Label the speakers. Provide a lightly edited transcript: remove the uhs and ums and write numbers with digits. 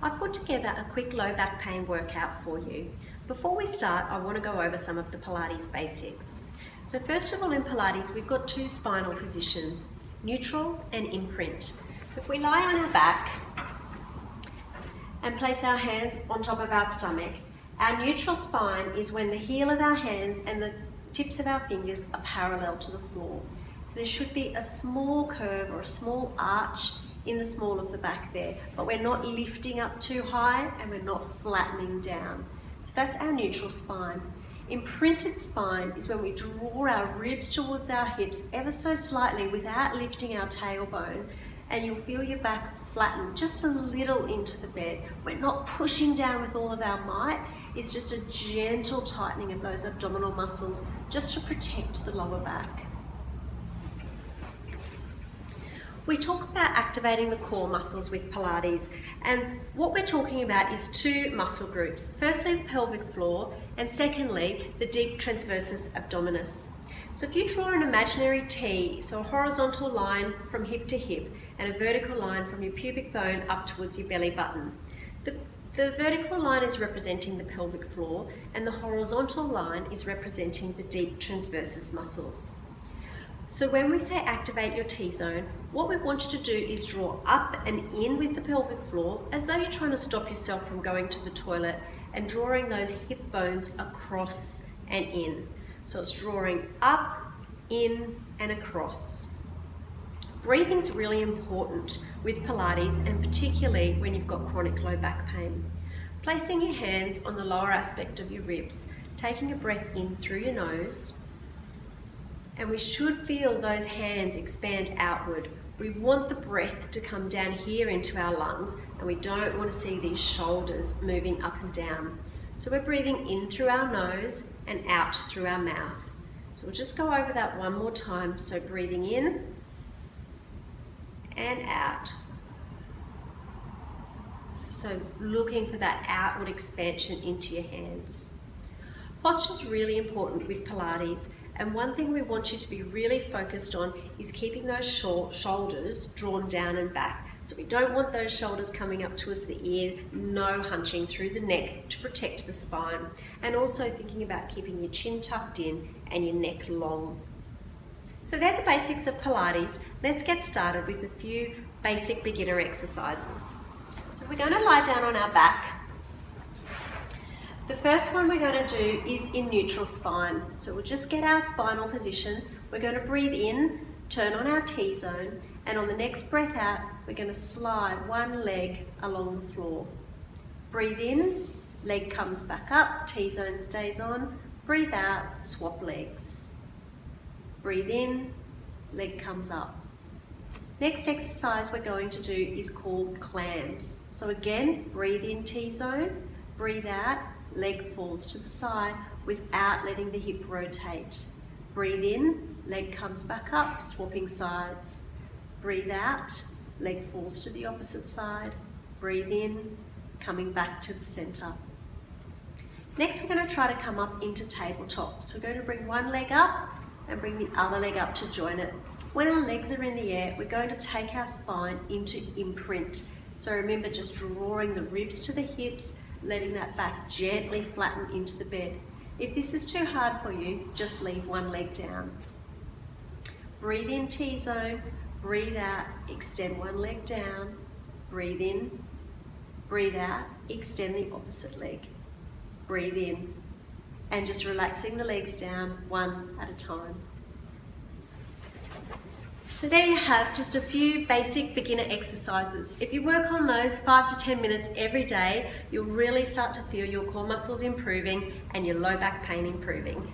Speaker 1: I've put together a quick low back pain workout for you. Before we start, I want to go over some of the Pilates basics. So first of all, in Pilates, we've got two spinal positions, neutral and imprint. So if we lie on our back and place our hands on top of our stomach, our neutral spine is when the heel of our hands and the tips of our fingers are parallel to the floor. So there should be a small curve or a small arch in the small of the back there, but we're not lifting up too high and we're not flattening down. So that's our neutral spine. Imprinted spine is when we draw our ribs towards our hips ever so slightly without lifting our tailbone, and you'll feel your back flatten just a little into the bed. We're not pushing down with all of our might, it's just a gentle tightening of those abdominal muscles just to protect the lower back. We talk about activating the core muscles with Pilates, and what we're talking about is two muscle groups. Firstly, the pelvic floor, and secondly, the deep transversus abdominis. So if you draw an imaginary T, so a horizontal line from hip to hip, and a vertical line from your pubic bone up towards your belly button. The vertical line is representing the pelvic floor, and the horizontal line is representing the deep transversus muscles. So when we say activate your T-zone, what we want you to do is draw up and in with the pelvic floor as though you're trying to stop yourself from going to the toilet, and drawing those hip bones across and in. So it's drawing up, in and across. Breathing's really important with Pilates, and particularly when you've got chronic low back pain. Placing your hands on the lower aspect of your ribs, taking a breath in through your nose, and we should feel those hands expand outward. We want the breath to come down here into our lungs, and we don't want to see these shoulders moving up and down. So we're breathing in through our nose and out through our mouth. So we'll just go over that one more time. So breathing in and out. So looking for that outward expansion into your hands. Posture is really important with Pilates, and one thing we want you to be really focused on is keeping those shoulders drawn down and back. So we don't want those shoulders coming up towards the ear, no hunching through the neck to protect the spine, and also thinking about keeping your chin tucked in and your neck long. So they're the basics of Pilates. Let's get started with a few basic beginner exercises. So we're going to lie down on our back. The first one we're going to do is in neutral spine. So we'll just get our spinal position. We're going to breathe in, turn on our T-zone, and on the next breath out, we're going to slide one leg along the floor. Breathe in, leg comes back up, T-zone stays on. Breathe out, swap legs. Breathe in, leg comes up. Next exercise we're going to do is called clams. So again, breathe in T-zone, breathe out, leg falls to the side without letting the hip rotate. Breathe in, leg comes back up, swapping sides. Breathe out, leg falls to the opposite side. Breathe in, coming back to the center. Next, we're going to try to come up into tabletop. So we're going to bring one leg up and bring the other leg up to join it. When our legs are in the air, we're going to take our spine into imprint. So remember, just drawing the ribs to the hips, letting that back gently flatten into the bed. If this is too hard for you, just leave one leg down. Breathe in T-zone, breathe out, extend one leg down, breathe in, breathe out, extend the opposite leg. Breathe in, and just relaxing the legs down one at a time. So there you have just a few basic beginner exercises. If you work on those 5 to 10 minutes every day, you'll really start to feel your core muscles improving and your low back pain improving.